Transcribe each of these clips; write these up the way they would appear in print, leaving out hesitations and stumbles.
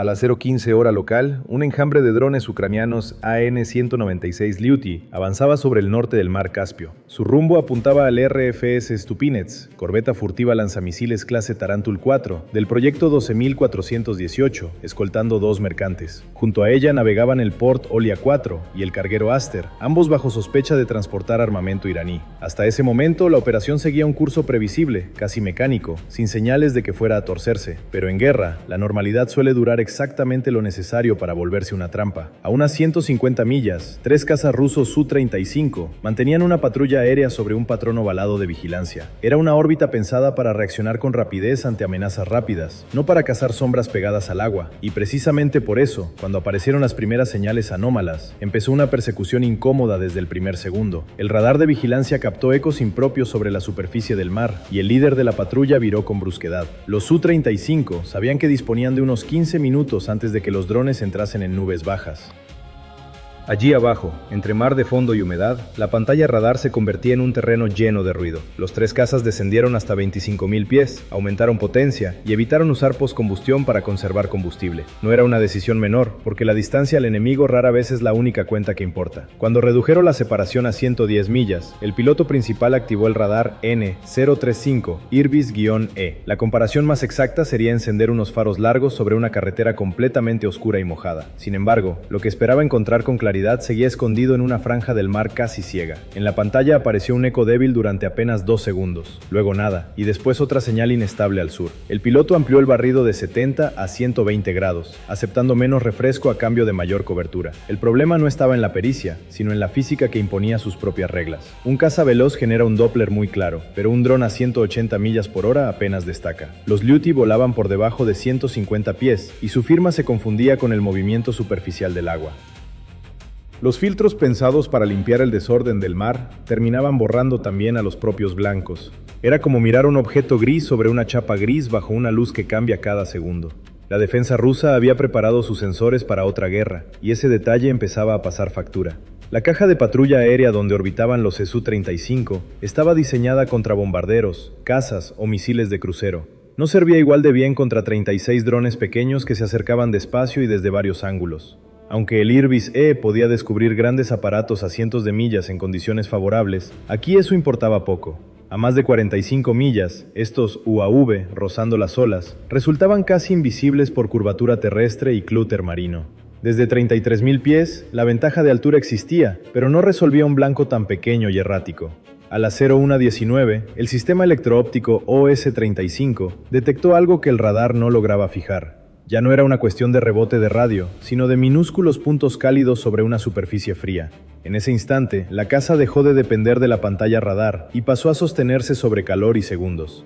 A las 0:15 hora local, un enjambre de drones ucranianos AN-196 Lyuty avanzaba sobre el norte del mar Caspio. Su rumbo apuntaba al RFS Stupinets, corbeta furtiva lanzamisiles clase Tarantul 4 del proyecto 12418, escoltando dos mercantes. Junto a ella navegaban el Port Olia 4 y el carguero Aster, ambos bajo sospecha de transportar armamento iraní. Hasta ese momento, la operación seguía un curso previsible, casi mecánico, sin señales de que fuera a torcerse. Pero en guerra, la normalidad suele durar exactamente lo necesario para volverse una trampa. A unas 150 millas, 3 cazas rusos Su-35 mantenían una patrulla aérea sobre un patrón ovalado de vigilancia. Era una órbita pensada para reaccionar con rapidez ante amenazas rápidas, no para cazar sombras pegadas al agua. Y precisamente por eso, cuando aparecieron las primeras señales anómalas, empezó una persecución incómoda desde el primer segundo. El radar de vigilancia captó ecos impropios sobre la superficie del mar, y el líder de la patrulla viró con brusquedad. Los Su-35 sabían que disponían de unos 15 minutos antes de que los drones entrasen en nubes bajas. Allí abajo, entre mar de fondo y humedad, la pantalla radar se convertía en un terreno lleno de ruido. Los tres cazas descendieron hasta 25.000 pies, aumentaron potencia y evitaron usar postcombustión para conservar combustible. No era una decisión menor, porque la distancia al enemigo rara vez es la única cuenta que importa. Cuando redujeron la separación a 110 millas, el piloto principal activó el radar N-035 Irbis-E. La comparación más exacta sería encender unos faros largos sobre una carretera completamente oscura y mojada. Sin embargo, lo que esperaba encontrar con claridad seguía escondido en una franja del mar casi ciega. En la pantalla apareció un eco débil durante apenas 2 segundos, luego nada, y después otra señal inestable al sur. El piloto amplió el barrido de 70 a 120 grados, aceptando menos refresco a cambio de mayor cobertura. El problema no estaba en la pericia, sino en la física que imponía sus propias reglas. Un caza veloz genera un Doppler muy claro, pero un dron a 180 millas por hora apenas destaca. Los Lyuty volaban por debajo de 150 pies, y su firma se confundía con el movimiento superficial del agua. Los filtros pensados para limpiar el desorden del mar terminaban borrando también a los propios blancos. Era como mirar un objeto gris sobre una chapa gris bajo una luz que cambia cada segundo. La defensa rusa había preparado sus sensores para otra guerra, y ese detalle empezaba a pasar factura. La caja de patrulla aérea donde orbitaban los Su-35 estaba diseñada contra bombarderos, cazas o misiles de crucero. No servía igual de bien contra 36 drones pequeños que se acercaban despacio y desde varios ángulos. Aunque el Irbis-E podía descubrir grandes aparatos a cientos de millas en condiciones favorables, aquí eso importaba poco. A más de 45 millas, estos UAV, rozando las olas, resultaban casi invisibles por curvatura terrestre y clúter marino. Desde 33.000 pies, la ventaja de altura existía, pero no resolvía un blanco tan pequeño y errático. A las 01:19, el sistema electro-óptico OS-35 detectó algo que el radar no lograba fijar. Ya no era una cuestión de rebote de radio, sino de minúsculos puntos cálidos sobre una superficie fría. En ese instante, la caza dejó de depender de la pantalla radar y pasó a sostenerse sobre calor y segundos.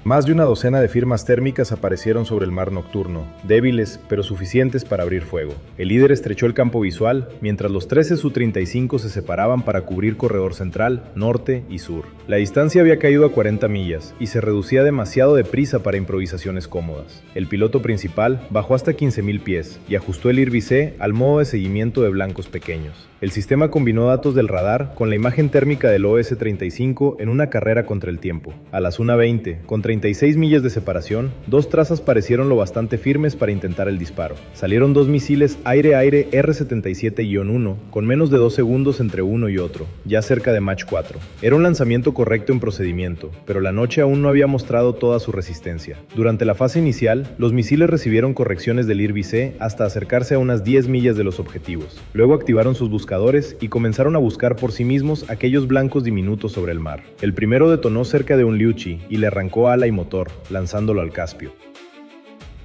Más de una docena de firmas térmicas aparecieron sobre el mar nocturno, débiles pero suficientes para abrir fuego. El líder estrechó el campo visual, mientras los 13 Su-35 se separaban para cubrir corredor central, norte y sur. La distancia había caído a 40 millas y se reducía demasiado deprisa para improvisaciones cómodas. El piloto principal bajó hasta 15.000 pies y ajustó el Irbis-E al modo de seguimiento de blancos pequeños. El sistema combinó datos del radar con la imagen térmica del OS-35 en una carrera contra el tiempo. A las 1:20, con 36 millas de separación, dos trazas parecieron lo bastante firmes para intentar el disparo. Salieron dos misiles aire-aire R-77-1 con menos de 2 segundos entre uno y otro, ya cerca de Mach 4. Era un lanzamiento correcto en procedimiento, pero la noche aún no había mostrado toda su resistencia. Durante la fase inicial, los misiles recibieron correcciones del Irbis-E hasta acercarse a unas 10 millas de los objetivos. Luego activaron sus buscadores y comenzaron a buscar por sí mismos aquellos blancos diminutos sobre el mar. El primero detonó cerca de un Lyuty y le arrancó ala y motor, lanzándolo al Caspio.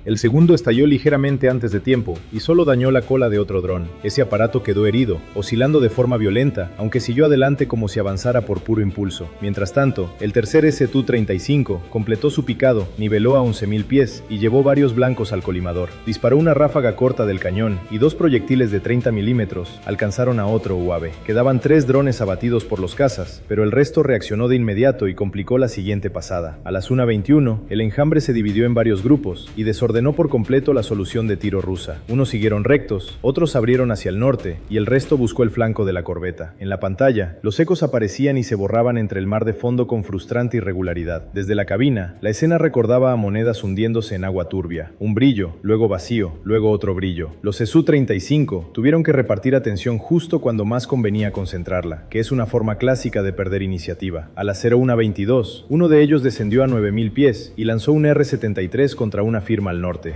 El segundo estalló ligeramente antes de tiempo y solo dañó la cola de otro dron. Ese aparato quedó herido, oscilando de forma violenta, aunque siguió adelante como si avanzara por puro impulso. Mientras tanto, el tercer Su-35 completó su picado, niveló a 11.000 pies y llevó varios blancos al colimador. Disparó una ráfaga corta del cañón y 2 proyectiles de 30 milímetros alcanzaron a otro UAV. Quedaban 3 drones abatidos por los cazas, pero el resto reaccionó de inmediato y complicó la siguiente pasada. A las 1:21, el enjambre se dividió en varios grupos y desordenó desordenó por completo la solución de tiro rusa. Unos siguieron rectos, otros abrieron hacia el norte, y el resto buscó el flanco de la corbeta. En la pantalla, los ecos aparecían y se borraban entre el mar de fondo con frustrante irregularidad. Desde la cabina, la escena recordaba a monedas hundiéndose en agua turbia. Un brillo, luego vacío, luego otro brillo. Los Su-35 tuvieron que repartir atención justo cuando más convenía concentrarla, que es una forma clásica de perder iniciativa. A las 01:22, uno de ellos descendió a 9000 pies y lanzó un R-73 contra una firma al norte.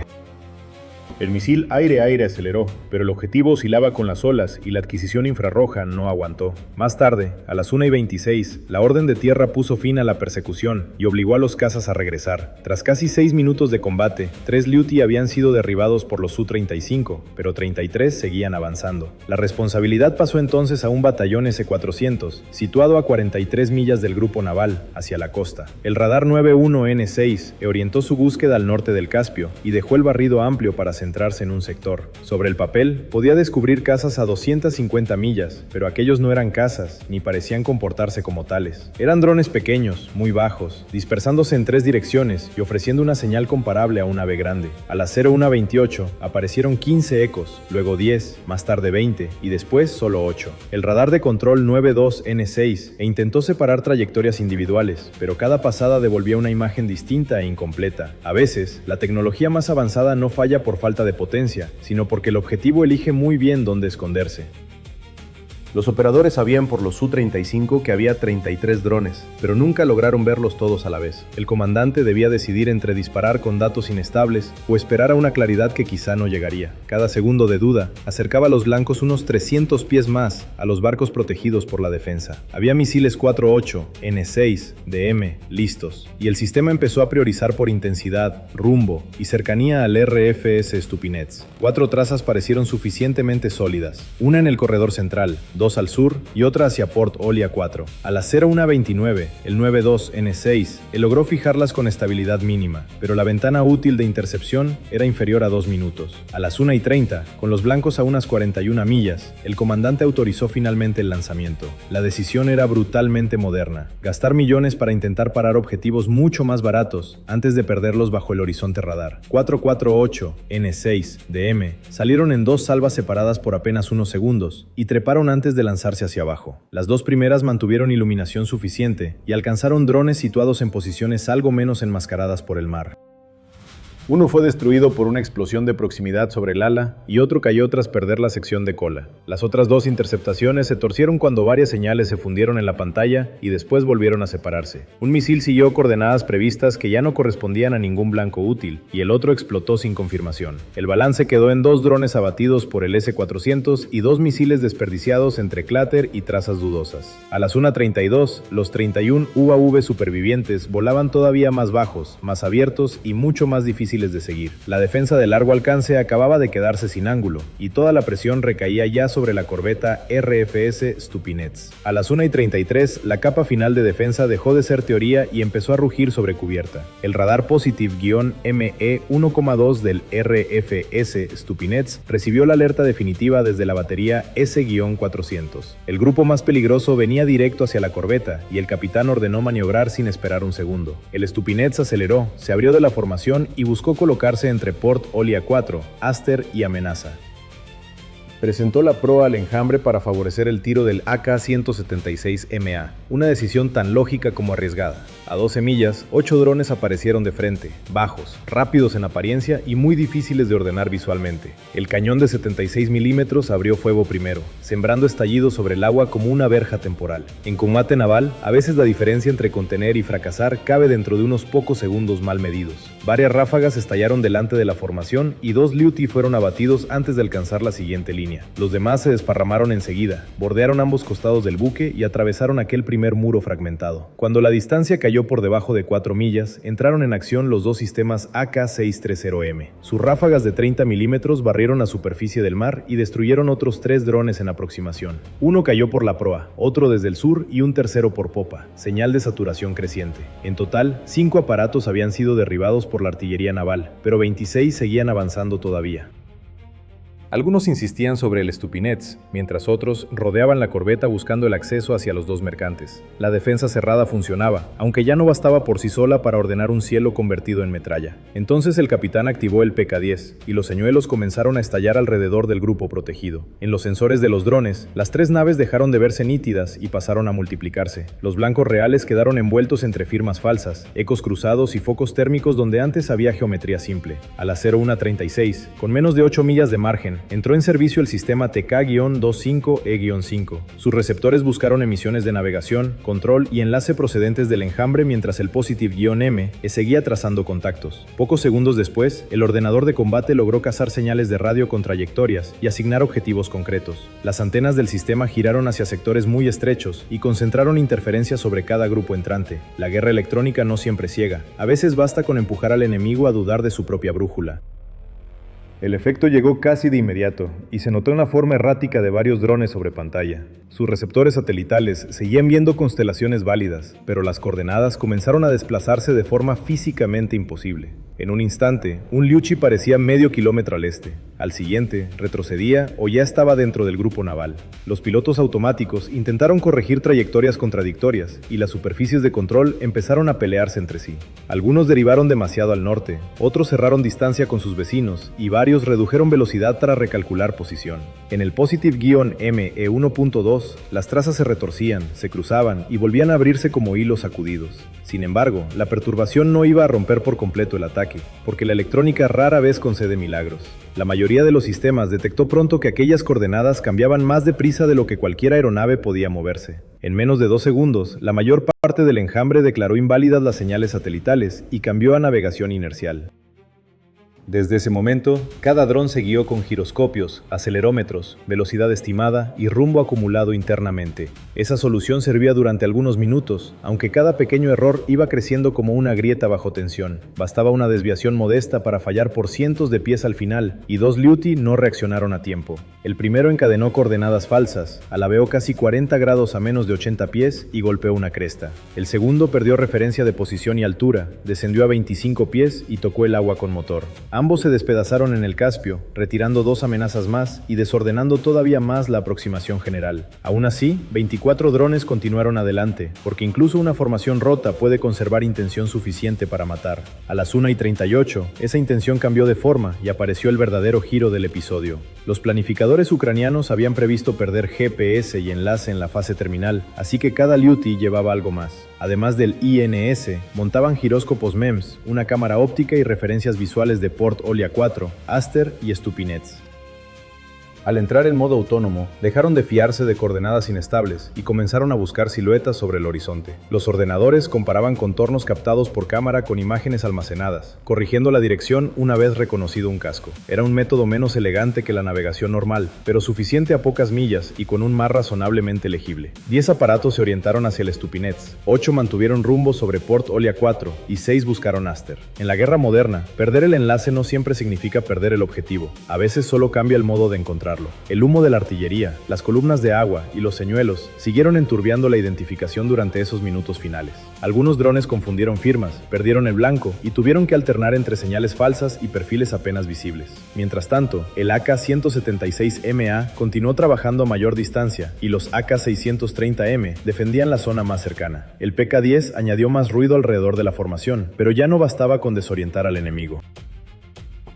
El misil aire-aire aceleró, pero el objetivo oscilaba con las olas y la adquisición infrarroja no aguantó. Más tarde, a las 1:26, la orden de tierra puso fin a la persecución y obligó a los cazas a regresar. Tras casi 6 minutos de combate, 3 Lieut habían sido derribados por los Su-35, pero 33 seguían avanzando. La responsabilidad pasó entonces a un batallón S-400, situado a 43 millas del grupo naval, hacia la costa. El radar 91N6 orientó su búsqueda al norte del Caspio y dejó el barrido amplio para centrarse en un sector. Sobre el papel, podía descubrir cazas a 250 millas, pero aquellos no eran cazas, ni parecían comportarse como tales. Eran drones pequeños, muy bajos, dispersándose en 3 direcciones y ofreciendo una señal comparable a un ave grande. A las 01:28 aparecieron 15 ecos, luego 10, más tarde 20 y después solo 8. El radar de control 92N6 intentó separar trayectorias individuales, pero cada pasada devolvía una imagen distinta e incompleta. A veces, la tecnología más avanzada no falla por falta de potencia, sino porque el objetivo elige muy bien dónde esconderse. Los operadores sabían por los Su-35 que había 33 drones, pero nunca lograron verlos todos a la vez. El comandante debía decidir entre disparar con datos inestables o esperar a una claridad que quizá no llegaría. Cada segundo de duda acercaba a los blancos unos 300 pies más a los barcos protegidos por la defensa. Había misiles 4-8, N6, DM, listos, y el sistema empezó a priorizar por intensidad, rumbo y cercanía al RFS Stupinets. 4 trazas parecieron suficientemente sólidas, una en el corredor central, 2 al sur y otra hacia Port Olia 4. A las 01:29, el 92N6 logró fijarlas con estabilidad mínima, pero la ventana útil de intercepción era inferior a 2 minutos. A las 1:30, con los blancos a unas 41 millas, el comandante autorizó finalmente el lanzamiento. La decisión era brutalmente moderna: gastar millones para intentar parar objetivos mucho más baratos antes de perderlos bajo el horizonte radar. 448 N6 DM salieron en 2 salvas separadas por apenas unos segundos y treparon antes de lanzarse hacia abajo. Las 2 primeras mantuvieron iluminación suficiente y alcanzaron drones situados en posiciones algo menos enmascaradas por el mar. Uno fue destruido por una explosión de proximidad sobre el ala y otro cayó tras perder la sección de cola. Las otras 2 interceptaciones se torcieron cuando varias señales se fundieron en la pantalla y después volvieron a separarse. Un misil siguió coordenadas previstas que ya no correspondían a ningún blanco útil y el otro explotó sin confirmación. El balance quedó en 2 drones abatidos por el S-400 y 2 misiles desperdiciados entre cláter y trazas dudosas. A las 1:32, los 31 UAV supervivientes volaban todavía más bajos, más abiertos y mucho más difíciles de seguir. La defensa de largo alcance acababa de quedarse sin ángulo y toda la presión recaía ya sobre la corbeta RFS Stupinets. A las 1:33, la capa final de defensa dejó de ser teoría y empezó a rugir sobre cubierta. El radar Positive-ME 1,2 del RFS Stupinets recibió la alerta definitiva desde la batería S-400. El grupo más peligroso venía directo hacia la corbeta y el capitán ordenó maniobrar sin esperar un segundo. El Stupinets aceleró, se abrió de la formación y buscó colocarse entre Port Olia 4, Aster y Amenaza. Presentó la proa al enjambre para favorecer el tiro del AK-176MA, una decisión tan lógica como arriesgada. A 12 millas, 8 drones aparecieron de frente, bajos, rápidos en apariencia y muy difíciles de ordenar visualmente. El cañón de 76 milímetros abrió fuego primero, sembrando estallidos sobre el agua como una verja temporal. En combate naval, a veces la diferencia entre contener y fracasar cabe dentro de unos pocos segundos mal medidos. Varias ráfagas estallaron delante de la formación y 2 Lieut fueron abatidos antes de alcanzar la siguiente línea. Los demás se desparramaron enseguida, bordearon ambos costados del buque y atravesaron aquel primer muro fragmentado. Cuando la distancia cayó por debajo de 4 millas, entraron en acción los 2 sistemas AK-630M. Sus ráfagas de 30 milímetros barrieron la superficie del mar y destruyeron otros 3 drones en aproximación. Uno cayó por la proa, otro desde el sur y un tercero por popa, señal de saturación creciente. En total, 5 aparatos habían sido derribados por la artillería naval, pero 26 seguían avanzando todavía. Algunos insistían sobre el Stupinets, mientras otros rodeaban la corbeta buscando el acceso hacia los dos mercantes. La defensa cerrada funcionaba, aunque ya no bastaba por sí sola para ordenar un cielo convertido en metralla. Entonces el capitán activó el PK-10, y los señuelos comenzaron a estallar alrededor del grupo protegido. En los sensores de los drones, las tres naves dejaron de verse nítidas y pasaron a multiplicarse. Los blancos reales quedaron envueltos entre firmas falsas, ecos cruzados y focos térmicos donde antes había geometría simple. A las 01:36, con menos de 8 millas de margen, entró en servicio el sistema TK-25E-5. Sus receptores buscaron emisiones de navegación, control y enlace procedentes del enjambre mientras el Positive-M seguía trazando contactos. Pocos segundos después, el ordenador de combate logró cazar señales de radio con trayectorias y asignar objetivos concretos. Las antenas del sistema giraron hacia sectores muy estrechos y concentraron interferencias sobre cada grupo entrante. La guerra electrónica no siempre ciega. A veces basta con empujar al enemigo a dudar de su propia brújula. El efecto llegó casi de inmediato, y se notó una forma errática de varios drones sobre pantalla. Sus receptores satelitales seguían viendo constelaciones válidas, pero las coordenadas comenzaron a desplazarse de forma físicamente imposible. En un instante, un Liuchi parecía medio kilómetro al este. Al siguiente, retrocedía o ya estaba dentro del grupo naval. Los pilotos automáticos intentaron corregir trayectorias contradictorias, y las superficies de control empezaron a pelearse entre sí. Algunos derivaron demasiado al norte, otros cerraron distancia con sus vecinos, y varios redujeron velocidad para recalcular posición. En el Positive-M E1.2, las trazas se retorcían, se cruzaban y volvían a abrirse como hilos sacudidos. Sin embargo, la perturbación no iba a romper por completo el ataque, porque la electrónica rara vez concede milagros. La mayoría de los sistemas detectó pronto que aquellas coordenadas cambiaban más deprisa de lo que cualquier aeronave podía moverse. En menos de 2 segundos, la mayor parte del enjambre declaró inválidas las señales satelitales y cambió a navegación inercial. Desde ese momento, cada dron se guió con giroscopios, acelerómetros, velocidad estimada y rumbo acumulado internamente. Esa solución servía durante algunos minutos, aunque cada pequeño error iba creciendo como una grieta bajo tensión. Bastaba una desviación modesta para fallar por cientos de pies al final, y 2 Liuti no reaccionaron a tiempo. El primero encadenó coordenadas falsas, alabeó casi 40 grados a menos de 80 pies y golpeó una cresta. El segundo perdió referencia de posición y altura, descendió a 25 pies y tocó el agua con motor. Ambos se despedazaron en el Caspio, retirando 2 amenazas más y desordenando todavía más la aproximación general. Aún así, 24 drones continuaron adelante, porque incluso una formación rota puede conservar intención suficiente para matar. A las 1:38, esa intención cambió de forma y apareció el verdadero giro del episodio. Los planificadores ucranianos habían previsto perder GPS y enlace en la fase terminal, así que cada Liuti llevaba algo más. Además del INS, montaban giróscopos MEMS, una cámara óptica y referencias visuales de Port Olia 4, Aster y Stupinets. Al entrar en modo autónomo, dejaron de fiarse de coordenadas inestables y comenzaron a buscar siluetas sobre el horizonte. Los ordenadores comparaban contornos captados por cámara con imágenes almacenadas, corrigiendo la dirección una vez reconocido un casco. Era un método menos elegante que la navegación normal, pero suficiente a pocas millas y con un mar razonablemente legible. 10 aparatos se orientaron hacia el Stupinets, 8 mantuvieron rumbo sobre Port Olia 4 y 6 buscaron Aster. En la guerra moderna, perder el enlace no siempre significa perder el objetivo. A veces solo cambia el modo de encontrarlo. El humo de la artillería, las columnas de agua y los señuelos siguieron enturbiando la identificación durante esos minutos finales. Algunos drones confundieron firmas, perdieron el blanco y tuvieron que alternar entre señales falsas y perfiles apenas visibles. Mientras tanto, el AK-176MA continuó trabajando a mayor distancia y los AK-630M defendían la zona más cercana. El PK-10 añadió más ruido alrededor de la formación, pero ya no bastaba con desorientar al enemigo.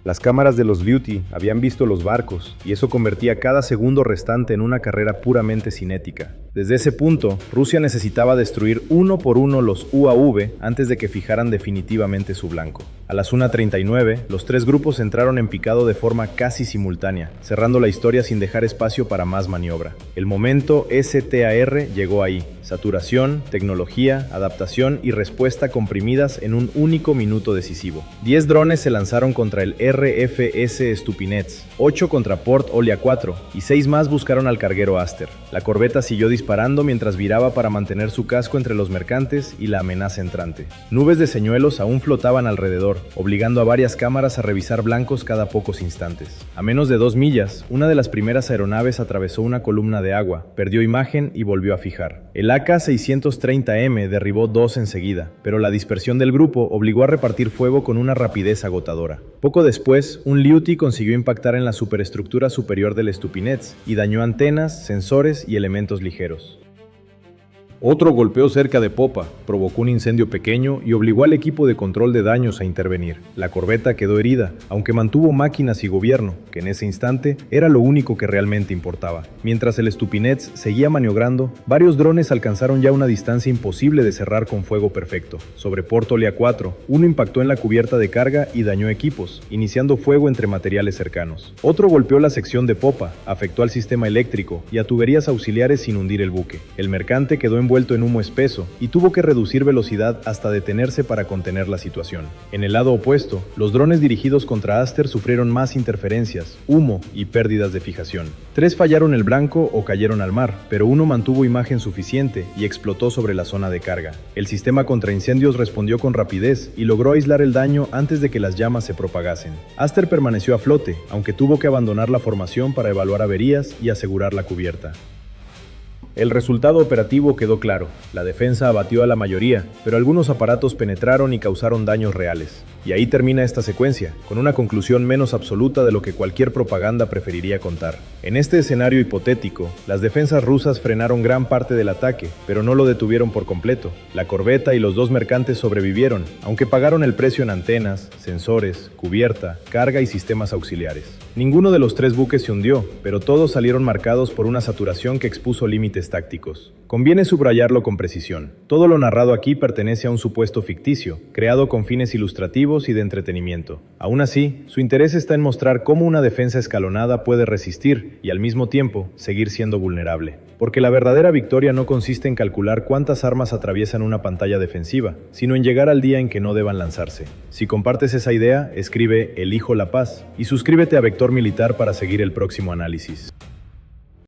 Las cámaras de los Liuti habían visto los barcos, y eso convertía cada segundo restante en una carrera puramente cinética. Desde ese punto, Rusia necesitaba destruir uno por uno los UAV antes de que fijaran definitivamente su blanco. A las 1:39, los 3 grupos entraron en picado de forma casi simultánea, cerrando la historia sin dejar espacio para más maniobra. El momento STAR llegó ahí. Saturación, tecnología, adaptación y respuesta comprimidas en un único minuto decisivo. 10 drones se lanzaron contra el RFS Stupinets, 8 contra Port Olia 4 y 6 más buscaron al carguero Aster. La corbeta siguió disparando mientras viraba para mantener su casco entre los mercantes y la amenaza entrante. Nubes de señuelos aún flotaban alrededor, obligando a varias cámaras a revisar blancos cada pocos instantes. A menos de 2 millas, una de las primeras aeronaves atravesó una columna de agua, perdió imagen y volvió a fijar. El AK-630M derribó 2 enseguida, pero la dispersión del grupo obligó a repartir fuego con una rapidez agotadora. Poco después, después, un Liuti consiguió impactar en la superestructura superior del Stupinets y dañó antenas, sensores y elementos ligeros. Otro golpeó cerca de popa, provocó un incendio pequeño y obligó al equipo de control de daños a intervenir. La corbeta quedó herida, aunque mantuvo máquinas y gobierno, que en ese instante era lo único que realmente importaba. Mientras el Stupinets seguía maniobrando, varios drones alcanzaron ya una distancia imposible de cerrar con fuego perfecto. Sobre Portolia 4, uno impactó en la cubierta de carga y dañó equipos, iniciando fuego entre materiales cercanos. Otro golpeó la sección de popa, afectó al sistema eléctrico y a tuberías auxiliares sin hundir el buque. El mercante quedó envuelto en humo espeso y tuvo que reducir velocidad hasta detenerse para contener la situación. En el lado opuesto, los drones dirigidos contra Aster sufrieron más interferencias, humo y pérdidas de fijación. 3 fallaron el blanco o cayeron al mar, pero uno mantuvo imagen suficiente y explotó sobre la zona de carga. El sistema contra incendios respondió con rapidez y logró aislar el daño antes de que las llamas se propagasen. Aster permaneció a flote, aunque tuvo que abandonar la formación para evaluar averías y asegurar la cubierta. El resultado operativo quedó claro. La defensa abatió a la mayoría, pero algunos aparatos penetraron y causaron daños reales. Y ahí termina esta secuencia, con una conclusión menos absoluta de lo que cualquier propaganda preferiría contar. En este escenario hipotético, las defensas rusas frenaron gran parte del ataque, pero no lo detuvieron por completo. La corbeta y los 2 mercantes sobrevivieron, aunque pagaron el precio en antenas, sensores, cubierta, carga y sistemas auxiliares. Ninguno de los 3 buques se hundió, pero todos salieron marcados por una saturación que expuso límites tácticos. Conviene subrayarlo con precisión. Todo lo narrado aquí pertenece a un supuesto ficticio, creado con fines ilustrativos y de entretenimiento. Aún así, su interés está en mostrar cómo una defensa escalonada puede resistir y al mismo tiempo seguir siendo vulnerable. Porque la verdadera victoria no consiste en calcular cuántas armas atraviesan una pantalla defensiva, sino en llegar al día en que no deban lanzarse. Si compartes esa idea, escribe "Elijo la paz" y suscríbete a Vector Militar para seguir el próximo análisis.